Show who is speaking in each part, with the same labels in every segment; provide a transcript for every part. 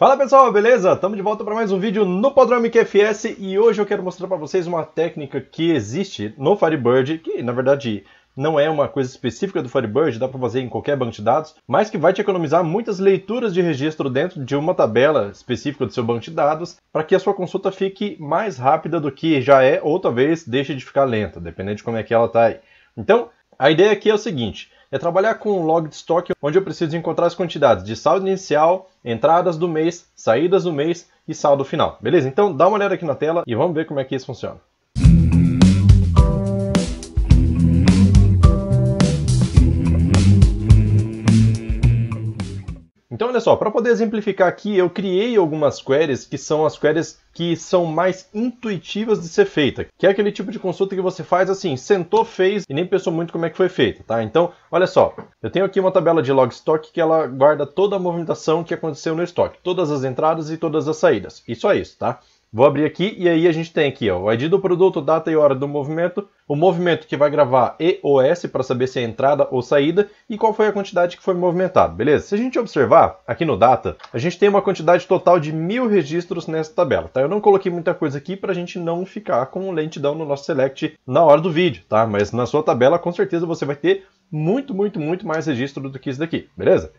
Speaker 1: Fala pessoal, beleza? Estamos de volta para mais um vídeo no Podromic FS e hoje eu quero mostrar para vocês uma técnica que existe no Firebird, que na verdade não é uma coisa específica do Firebird, dá para fazer em qualquer banco de dados, mas que vai te economizar muitas leituras de registro dentro de uma tabela específica do seu banco de dados, para que a sua consulta fique mais rápida do que já é, ou talvez deixe de ficar lenta, dependendo de como é que ela está aí. Então, a ideia aqui é o seguinte, é trabalhar com um log de estoque onde eu preciso encontrar as quantidades de saldo inicial, entradas do mês, saídas do mês e saldo final. Beleza? Então dá uma olhada aqui na tela e vamos ver como é que isso funciona. Então olha só, para poder exemplificar aqui, eu criei algumas queries que são as queries que são mais intuitivas de ser feita, que é aquele tipo de consulta que você faz assim, sentou, fez e nem pensou muito como é que foi feita, tá? Então, olha só, eu tenho aqui uma tabela de log stock que ela guarda toda a movimentação que aconteceu no estoque, todas as entradas e todas as saídas, e só isso, tá? Vou abrir aqui e aí a gente tem aqui ó, o ID do produto, data e hora do movimento, o movimento que vai gravar EOS para saber se é entrada ou saída e qual foi a quantidade que foi movimentada, beleza? Se a gente observar aqui no data, a gente tem uma quantidade total de 1000 registros nessa tabela, tá? Eu não coloquei muita coisa aqui para a gente não ficar com lentidão no nosso select na hora do vídeo, tá? Mas na sua tabela com certeza você vai ter muito mais registro do que isso daqui, beleza?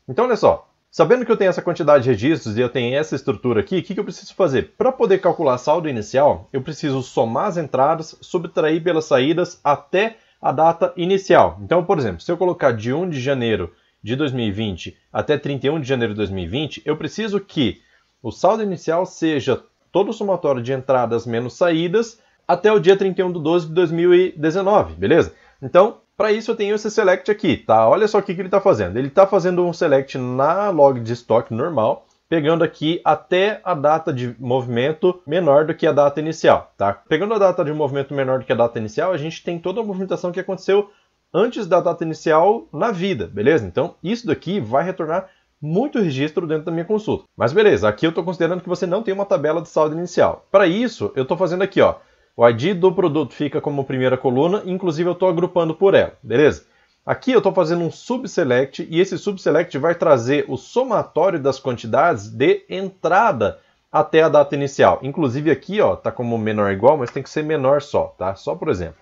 Speaker 1: Então olha só. Sabendo que eu tenho essa quantidade de registros e eu tenho essa estrutura aqui, o que eu preciso fazer? Para poder calcular saldo inicial, eu preciso somar as entradas, subtrair pelas saídas até a data inicial. Então, por exemplo, se eu colocar de 1 de janeiro de 2020 até 31 de janeiro de 2020, eu preciso que o saldo inicial seja todo o somatório de entradas menos saídas até o dia 31 de 12 de 2019, beleza? Então, para isso eu tenho esse select aqui, tá? Olha só o que ele está fazendo. Ele está fazendo um select na log de estoque normal, pegando aqui até a data de movimento menor do que a data inicial, tá? Pegando a data de movimento menor do que a data inicial, a gente tem toda a movimentação que aconteceu antes da data inicial na vida, beleza? Então, isso daqui vai retornar muito registro dentro da minha consulta. Mas beleza, aqui eu estou considerando que você não tem uma tabela de saldo inicial. Para isso, eu estou fazendo aqui, ó. O ID do produto fica como primeira coluna, inclusive eu estou agrupando por ela, beleza? Aqui eu estou fazendo um subselect e esse subselect vai trazer o somatório das quantidades de entrada até a data inicial. Inclusive aqui, ó, tá como menor ou igual, mas tem que ser menor só, tá? Só por exemplo.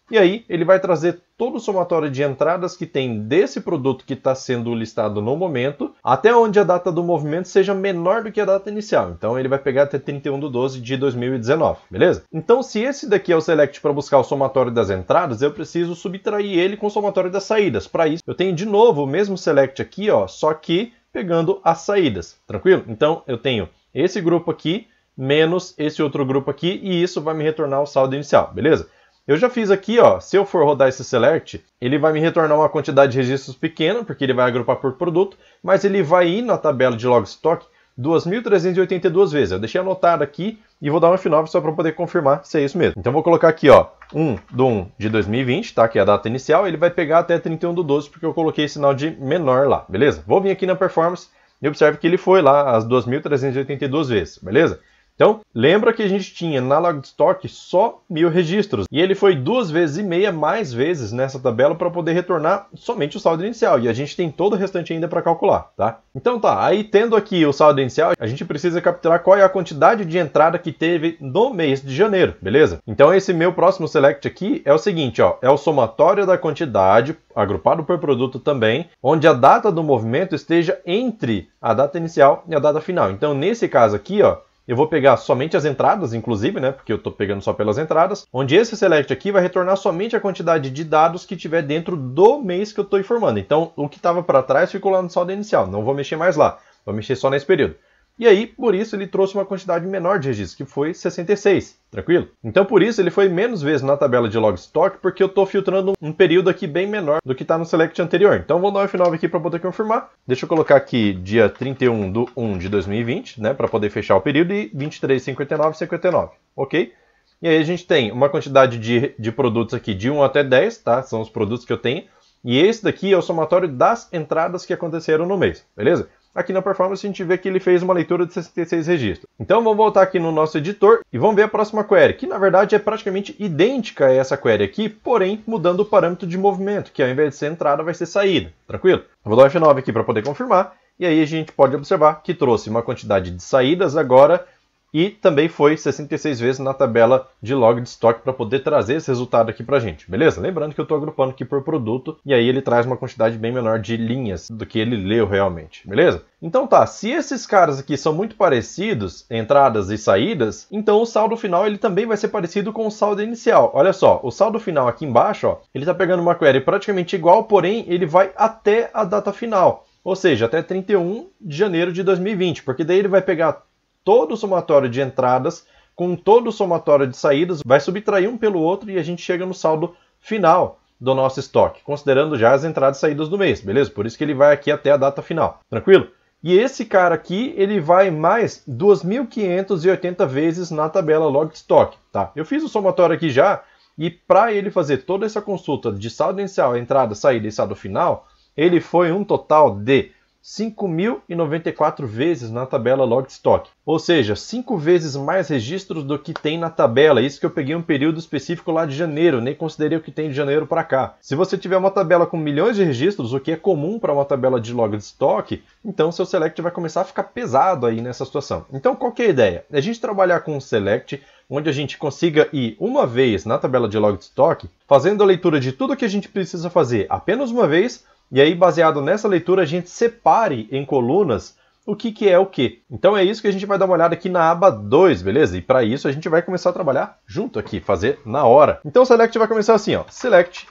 Speaker 1: E aí ele vai trazer todo o somatório de entradas que tem desse produto que está sendo listado no momento, até onde a data do movimento seja menor do que a data inicial. Então ele vai pegar até 31 de 12 de 2019, beleza? Então se esse daqui é o select para buscar o somatório das entradas, eu preciso subtrair ele com o somatório das saídas. Para isso eu tenho de novo o mesmo select aqui, ó, só que pegando as saídas, tranquilo? Então eu tenho esse grupo aqui menos esse outro grupo aqui e isso vai me retornar o saldo inicial, beleza? Eu já fiz aqui, ó, se eu for rodar esse select, ele vai me retornar uma quantidade de registros pequena, porque ele vai agrupar por produto, mas ele vai ir na tabela de log stock 2.382 vezes. Eu deixei anotado aqui e vou dar um F9 só para poder confirmar se é isso mesmo. Então vou colocar aqui, ó, 1 de 2020, tá, que é a data inicial, ele vai pegar até 31 de 12, porque eu coloquei sinal de menor lá, beleza? Vou vir aqui na performance e observe que ele foi lá as 2.382 vezes, beleza? Então, lembra que a gente tinha na log stock só 1000 registros. E ele foi 2,5 vezes mais vezes nessa tabela para poder retornar somente o saldo inicial. E a gente tem todo o restante ainda para calcular, tá? Então tá, aí tendo aqui o saldo inicial, a gente precisa capturar qual é a quantidade de entrada que teve no mês de janeiro, beleza? Então esse meu próximo select aqui é o seguinte, ó, é o somatório da quantidade, agrupado por produto também, onde a data do movimento esteja entre a data inicial e a data final. Então nesse caso aqui, ó, eu vou pegar somente as entradas, inclusive, né, porque eu estou pegando só pelas entradas, onde esse select aqui vai retornar somente a quantidade de dados que tiver dentro do mês que eu estou informando. Então, o que estava para trás ficou lá no saldo inicial, não vou mexer mais lá, vou mexer só nesse período. E aí, por isso, ele trouxe uma quantidade menor de registros, que foi 66, tranquilo? Então, por isso, ele foi menos vezes na tabela de log stock, porque eu estou filtrando um período aqui bem menor do que está no select anterior. Então, vou dar um F9 aqui para poder confirmar. Deixa eu colocar aqui dia 31 de 1 de 2020, né, para poder fechar o período, e 23,59,59, ok? E aí a gente tem uma quantidade de produtos aqui de 1 até 10, tá? São os produtos que eu tenho. E esse daqui é o somatório das entradas que aconteceram no mês, beleza? Aqui na performance a gente vê que ele fez uma leitura de 66 registros. Então vamos voltar aqui no nosso editor e vamos ver a próxima query, que na verdade é praticamente idêntica a essa query aqui, porém mudando o parâmetro de movimento, que ao invés de ser entrada vai ser saída, tranquilo? Eu vou dar um F9 aqui para poder confirmar E aí a gente pode observar que trouxe uma quantidade de saídas agora e também foi 66 vezes na tabela de log de estoque para poder trazer esse resultado aqui para a gente, beleza? Lembrando que eu estou agrupando aqui por produto e aí ele traz uma quantidade bem menor de linhas do que ele leu realmente, beleza? Então tá, se esses caras aqui são muito parecidos, entradas e saídas, então o saldo final ele também vai ser parecido com o saldo inicial. Olha só, o saldo final aqui embaixo, ó, ele está pegando uma query praticamente igual, porém ele vai até a data final, ou seja, até 31 de janeiro de 2020, porque daí ele vai pegar todo o somatório de entradas com todo o somatório de saídas, vai subtrair um pelo outro e a gente chega no saldo final do nosso estoque, considerando já as entradas e saídas do mês, beleza? Por isso que ele vai aqui até a data final, tranquilo? E esse cara aqui, ele vai mais 2.580 vezes na tabela log de estoque, tá? Eu fiz o somatório aqui já, e para ele fazer toda essa consulta de saldo inicial, entrada, saída e saldo final, ele foi um total de 5.094 vezes na tabela log de estoque. Ou seja, 5 vezes mais registros do que tem na tabela. Isso que eu peguei um período específico lá de janeiro, nem considerei o que tem de janeiro para cá. Se você tiver uma tabela com milhões de registros, o que é comum para uma tabela de log de estoque, então seu select vai começar a ficar pesado aí nessa situação. Então qual que é a ideia? É a gente trabalhar com um select onde a gente consiga ir uma vez na tabela de log de estoque, fazendo a leitura de tudo que a gente precisa fazer apenas uma vez. E aí, baseado nessa leitura, a gente separe em colunas o que é o que. Então é isso que a gente vai dar uma olhada aqui na aba 2, beleza? E para isso a gente vai começar a trabalhar junto aqui, fazer na hora. Então o select vai começar assim, ó. Select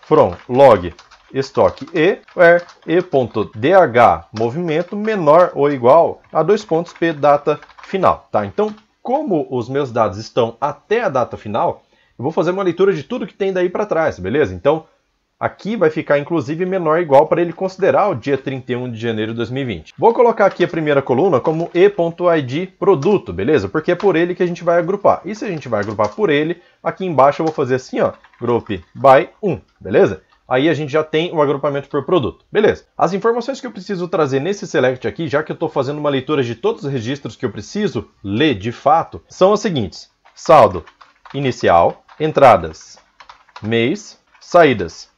Speaker 1: from log estoque e, where e.dh movimento menor ou igual a p data final, tá? Então, como os meus dados estão até a data final, eu vou fazer uma leitura de tudo que tem daí para trás, beleza? Então, aqui vai ficar, inclusive, menor ou igual para ele considerar o dia 31 de janeiro de 2020. Vou colocar aqui a primeira coluna como e.id produto, beleza? Porque é por ele que a gente vai agrupar. E se a gente vai agrupar por ele, aqui embaixo eu vou fazer assim, ó, group by 1, beleza? Aí a gente já tem o agrupamento por produto, beleza? As informações que eu preciso trazer nesse select aqui, já que eu estou fazendo uma leitura de todos os registros que eu preciso ler de fato, são as seguintes: saldo inicial, entradas, mês, saídas,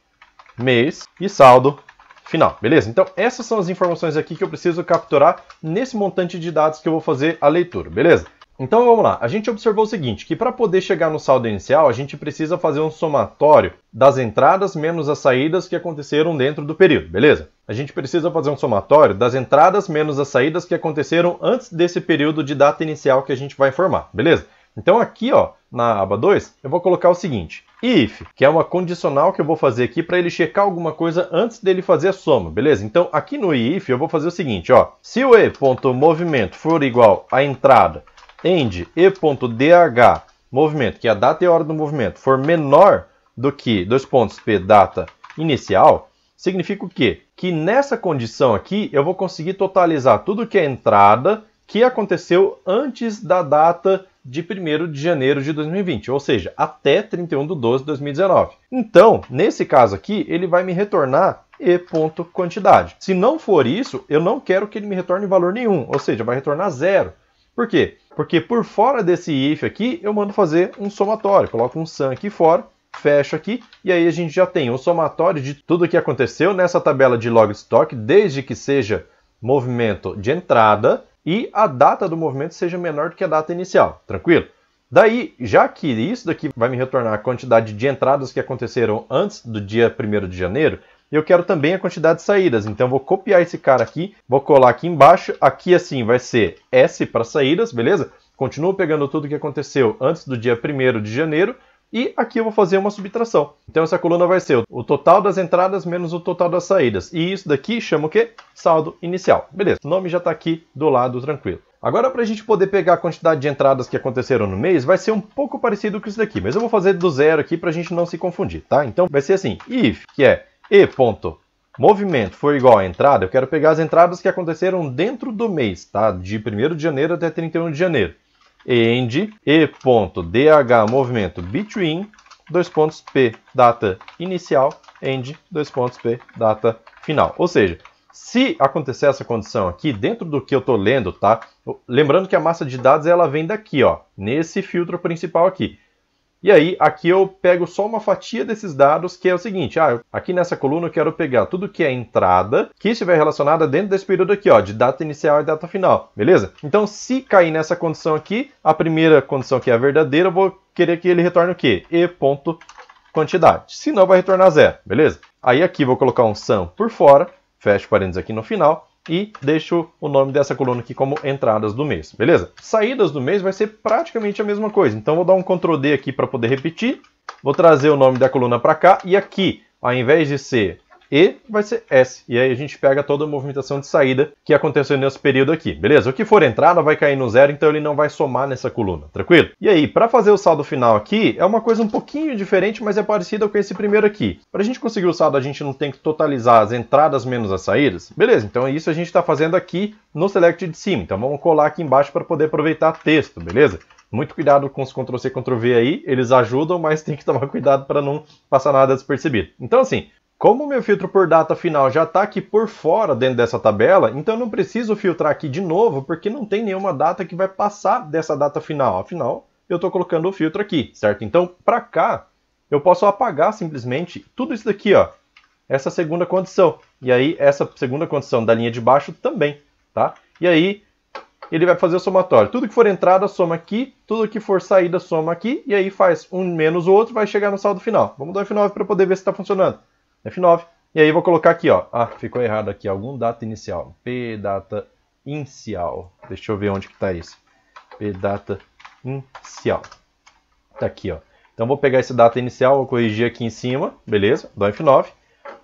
Speaker 1: mês e saldo final, beleza? Então essas são as informações aqui que eu preciso capturar nesse montante de dados que eu vou fazer a leitura, beleza? Então vamos lá, a gente observou o seguinte, que para poder chegar no saldo inicial, a gente precisa fazer um somatório das entradas menos as saídas que aconteceram dentro do período, beleza? A gente precisa fazer um somatório das entradas menos as saídas que aconteceram antes desse período de data inicial que a gente vai formar, beleza? Então aqui, ó, na aba 2, eu vou colocar o seguinte: if, que é uma condicional que eu vou fazer aqui para ele checar alguma coisa antes dele fazer a soma, beleza? Então aqui no if eu vou fazer o seguinte, ó, se o e.movimento for igual à entrada end e.dh movimento, que é a data e a hora do movimento, for menor do que p data inicial, significa o quê? Que nessa condição aqui eu vou conseguir totalizar tudo que é entrada que aconteceu antes da data de 1º de janeiro de 2020, ou seja, até 31 de 12 de 2019. Então, nesse caso aqui, ele vai me retornar e.quantidade. Se não for isso, eu não quero que ele me retorne valor nenhum, ou seja, vai retornar zero. Por quê? Porque por fora desse if aqui, eu mando fazer um somatório. Coloco um sum aqui fora, fecho aqui, e aí a gente já tem o somatório de tudo que aconteceu nessa tabela de log stock, desde que seja movimento de entrada e a data do movimento seja menor do que a data inicial, tranquilo? Daí, já que isso daqui vai me retornar a quantidade de entradas que aconteceram antes do dia 1º de janeiro, eu quero também a quantidade de saídas. Então, vou copiar esse cara aqui, vou colar aqui embaixo. Aqui, assim, vai ser S para saídas, beleza? Continuo pegando tudo que aconteceu antes do dia 1º de janeiro. E aqui eu vou fazer uma subtração. Então, essa coluna vai ser o total das entradas menos o total das saídas. E isso daqui chama o quê? Saldo inicial. Beleza, o nome já está aqui do lado, tranquilo. Agora, para a gente poder pegar a quantidade de entradas que aconteceram no mês, vai ser um pouco parecido com isso daqui. Mas eu vou fazer do zero aqui para a gente não se confundir, tá? Então, vai ser assim, if, que é e.movimento for igual à entrada, eu quero pegar as entradas que aconteceram dentro do mês, tá? De 1º de janeiro até 31 de janeiro. End e.dh movimento between p data inicial end p data final. Ou seja, se acontecer essa condição aqui dentro do que eu estou lendo, tá? Lembrando que a massa de dados ela vem daqui, ó, nesse filtro principal aqui. E aí, aqui eu pego só uma fatia desses dados, que é o seguinte, aqui nessa coluna eu quero pegar tudo que é entrada, que estiver relacionada dentro desse período aqui, ó, de data inicial e data final, beleza? Então, se cair nessa condição aqui, a primeira condição que é a verdadeira, eu vou querer que ele retorne o quê? E.quantidade. Se não, vai retornar 0, beleza? Aí aqui vou colocar um sum por fora, fecho parênteses aqui no final, e deixo o nome dessa coluna aqui como entradas do mês, beleza? Saídas do mês vai ser praticamente a mesma coisa. Então vou dar um Ctrl D aqui para poder repetir. Vou trazer o nome da coluna para cá e aqui, ao invés de ser E, vai ser S. E aí a gente pega toda a movimentação de saída que aconteceu nesse período aqui, beleza? O que for entrada vai cair no 0, então ele não vai somar nessa coluna, tranquilo? E aí, para fazer o saldo final aqui, é uma coisa um pouquinho diferente, mas é parecida com esse primeiro aqui. Para a gente conseguir o saldo, a gente não tem que totalizar as entradas menos as saídas? Beleza, então isso a gente está fazendo aqui no Select de cima. Então vamos colar aqui embaixo para poder aproveitar texto, beleza? Muito cuidado com os Ctrl+C, Ctrl+V aí, eles ajudam, mas tem que tomar cuidado para não passar nada despercebido. Então assim, como o meu filtro por data final já está aqui por fora dentro dessa tabela, então eu não preciso filtrar aqui de novo, porque não tem nenhuma data que vai passar dessa data final. Afinal, eu estou colocando o filtro aqui, certo? Então, para cá, eu posso apagar simplesmente tudo isso daqui, ó, essa segunda condição. E aí, essa segunda condição da linha de baixo também, tá? E aí, ele vai fazer o somatório. Tudo que for entrada, soma aqui. Tudo que for saída, soma aqui. E aí, faz um menos o outro, vai chegar no saldo final. Vamos dar F9 para poder ver se está funcionando. F9. E aí vou colocar aqui, ó. Ficou errado aqui. Algum data inicial. P data inicial. Deixa eu ver onde que tá isso. P data inicial. Tá aqui, ó. Então vou pegar esse data inicial, vou corrigir aqui em cima. Beleza. Dou F9.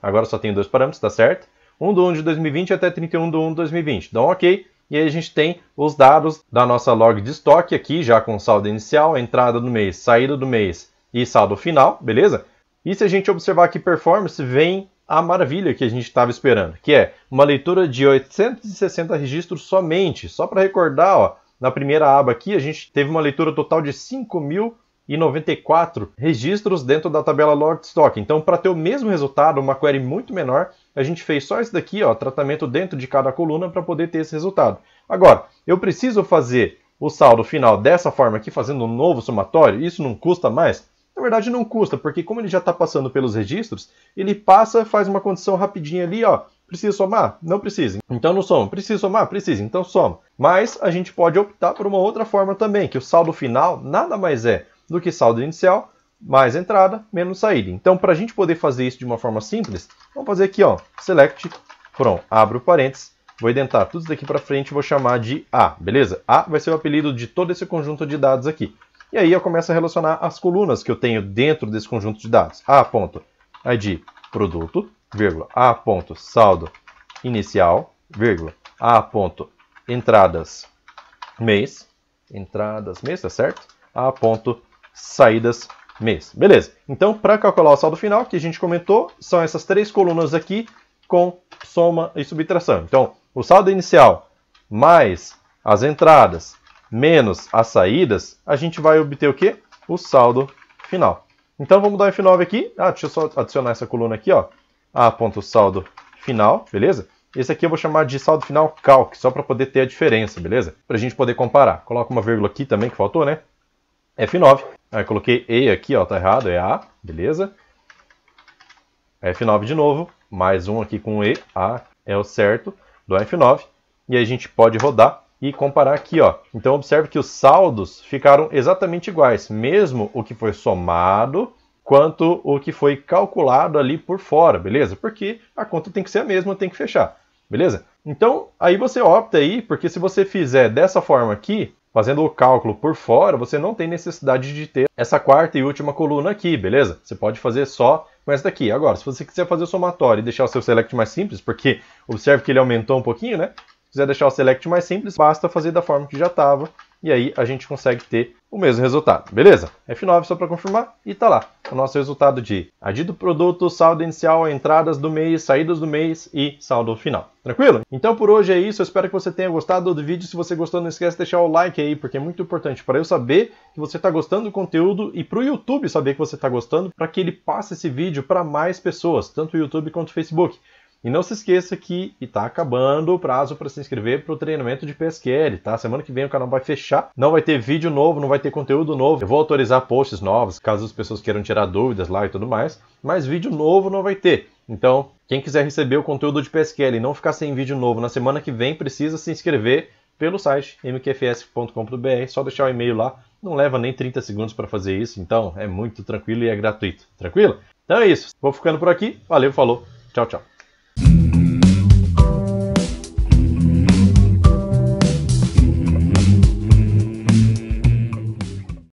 Speaker 1: Agora só tenho dois parâmetros, tá certo? 1/1 de 2020 até 31/1 de 2020. Dá um OK. E aí a gente tem os dados da nossa log de estoque aqui, já com saldo inicial, entrada do mês, saída do mês e saldo final, beleza? E se a gente observar aqui performance, vem a maravilha que a gente estava esperando, que é uma leitura de 860 registros somente. Só para recordar, ó, na primeira aba aqui, a gente teve uma leitura total de 5.094 registros dentro da tabela log de estoque. Então, para ter o mesmo resultado, uma query muito menor, a gente fez só isso daqui, ó, tratamento dentro de cada coluna para poder ter esse resultado. Agora, eu preciso fazer o saldo final dessa forma aqui, fazendo um novo somatório, isso não custa mais? Na verdade não custa, porque como ele já está passando pelos registros, ele passa, faz uma condição rapidinha ali, ó. Precisa somar? Não precisa. Então não soma. Precisa somar? Precisa. Então soma. Mas a gente pode optar por uma outra forma também, que o saldo final nada mais é do que saldo inicial, mais entrada, menos saída. Então para a gente poder fazer isso de uma forma simples, vamos fazer aqui, ó, select from, abro parênteses, vou identar tudo isso daqui para frente e vou chamar de A, beleza? A vai ser o apelido de todo esse conjunto de dados aqui. E aí eu começo a relacionar as colunas que eu tenho dentro desse conjunto de dados. A.id produto, vírgula, A.saldo inicial, vírgula, A.entradas mês, tá certo? A.saídas mês. Beleza. Então, para calcular o saldo final, que a gente comentou, são essas três colunas aqui com soma e subtração. Então, o saldo inicial mais as entradas menos as saídas, a gente vai obter o quê? O saldo final. Então vamos dar um F9 aqui. Deixa eu só adicionar essa coluna aqui, ó. A.saldo final, beleza? Esse aqui eu vou chamar de saldo final calc, só para poder ter a diferença, beleza? Para a gente poder comparar. Coloca uma vírgula aqui também, que faltou, né? F9. Aí coloquei E aqui, ó, tá errado, é A, beleza? F9 de novo, mais um aqui com E, A é o certo, do F9. E aí a gente pode rodar e comparar aqui, ó. Então observe que os saldos ficaram exatamente iguais, mesmo o que foi somado quanto o que foi calculado ali por fora, beleza? Porque a conta tem que ser a mesma, tem que fechar, beleza? Então aí você opta aí, porque se você fizer dessa forma aqui, fazendo o cálculo por fora, você não tem necessidade de ter essa quarta e última coluna aqui, beleza? Você pode fazer só com essa daqui. Agora, se você quiser fazer o somatório e deixar o seu select mais simples, porque observe que ele aumentou um pouquinho, né? Se quiser deixar o select mais simples, basta fazer da forma que já estava. E aí a gente consegue ter o mesmo resultado, beleza? F9 só para confirmar e tá lá. O nosso resultado de ID do produto, saldo inicial, entradas do mês, saídas do mês e saldo final. Tranquilo? Então por hoje é isso. Eu espero que você tenha gostado do vídeo. Se você gostou, não esquece de deixar o like aí, porque é muito importante para eu saber que você está gostando do conteúdo e para o YouTube saber que você está gostando, para que ele passe esse vídeo para mais pessoas, tanto o YouTube quanto o Facebook. E não se esqueça que está acabando o prazo para se inscrever para o treinamento de PSQL, tá? Semana que vem o canal vai fechar, não vai ter vídeo novo, não vai ter conteúdo novo. Eu vou autorizar posts novos, caso as pessoas queiram tirar dúvidas lá e tudo mais, mas vídeo novo não vai ter. Então, quem quiser receber o conteúdo de PSQL e não ficar sem vídeo novo na semana que vem, precisa se inscrever pelo site mqfs.com.br, só deixar o e-mail lá, não leva nem 30 segundos para fazer isso, então é muito tranquilo e é gratuito, tranquilo? Então é isso, vou ficando por aqui, valeu, falou, tchau, tchau.